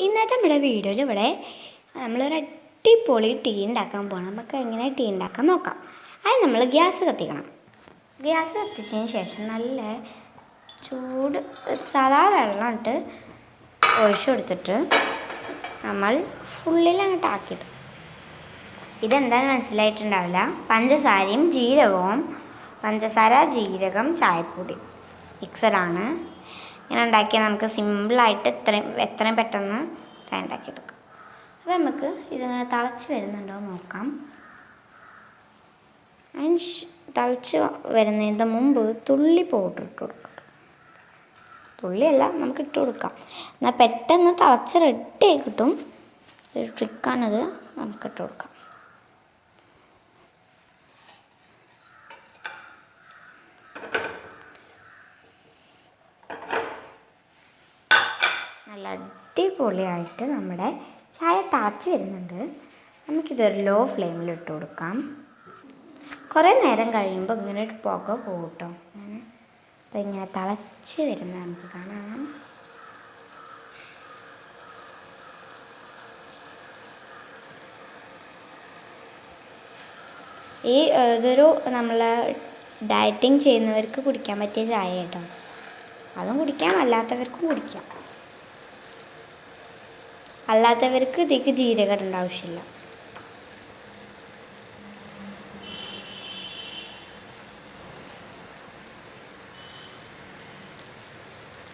ഇന്നത്തെ നമ്മുടെ വീഡിയോയിൽ ഇവിടെ നമ്മളൊരു അടിപൊളി ടീ ഉണ്ടാക്കാൻ പോകണം. നമുക്ക് എങ്ങനെ ടീ ഉണ്ടാക്കാൻ നോക്കാം. അത് നമ്മൾ ഗ്യാസ് കത്തിക്കണം. ഗ്യാസ് കത്തിച്ചതിന് ശേഷം നല്ല ചൂട് സാധാ വെള്ളം ഇട്ട് ഒഴിച്ചു കൊടുത്തിട്ട് നമ്മൾ ഫുള്ളിലങ്ങോട്ട് ആക്കിയിടും. ഇതെന്താണെന്ന് മനസ്സിലായിട്ടുണ്ടാവില്ല. പഞ്ചസാരയും ജീരകവും, പഞ്ചസാര, ജീരകം, ചായപ്പൊടി മിക്സറാണ്. ഇങ്ങനെ ഉണ്ടാക്കിയാൽ നമുക്ക് സിമ്പിളായിട്ട് എത്രയും പെട്ടെന്ന് ചായ ഉണ്ടാക്കിയെടുക്കാം. അപ്പോൾ നമുക്ക് ഇതിങ്ങനെ തിളച്ച് വരുന്നുണ്ടോ നോക്കാം. തിളച്ച് വരുന്നതിൻ്റെ മുമ്പ് തുള്ളി പൗഡർ ഇട്ട് കൊടുക്കാം. തുള്ളിയല്ല, നമുക്ക് ഇട്ട് കൊടുക്കാം. എന്നാൽ പെട്ടെന്ന് തിളച്ച് റെഡിയായി കിട്ടും. ഒരു ട്രിക്കാണത്. നമുക്ക് ഇട്ട് കൊടുക്കാം. നല്ല അടിപൊളിയായിട്ട് നമ്മുടെ ചായ തിളച്ച് വരുന്നുണ്ട്. നമുക്കിതൊരു ലോ ഫ്ലെയിമിൽ ഇട്ട് കൊടുക്കാം. കുറേ നേരം കഴിയുമ്പോൾ ഇങ്ങനെ ഒരു പുക പോകും കേട്ടോ. അപ്പോൾ ഇങ്ങനെ തിളച്ച് വരുന്നത് നമുക്ക് കാണാം. ഇതൊരു നമ്മളെ ഡയറ്റിങ് ചെയ്യുന്നവർക്ക് കുടിക്കാൻ പറ്റിയ ചായ കേട്ടോ. അതും കുടിക്കാം, അല്ലാത്തവർക്കും കുടിക്കാം. അല്ലാത്തവർക്ക് ഇതിലേക്ക് ജീരകം ഇടേണ്ട ആവശ്യമില്ല.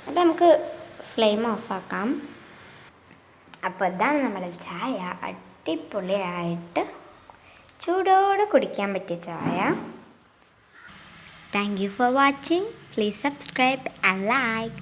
അപ്പം നമുക്ക് ഫ്ലെയിം ഓഫാക്കാം. അപ്പോൾ ഇതാണ് നമ്മുടെ ചായ. അടിപൊളിയായിട്ട് ചൂടോടെ കുടിക്കാൻ പറ്റിയ ചായ. Thank you for watching. Please subscribe and like.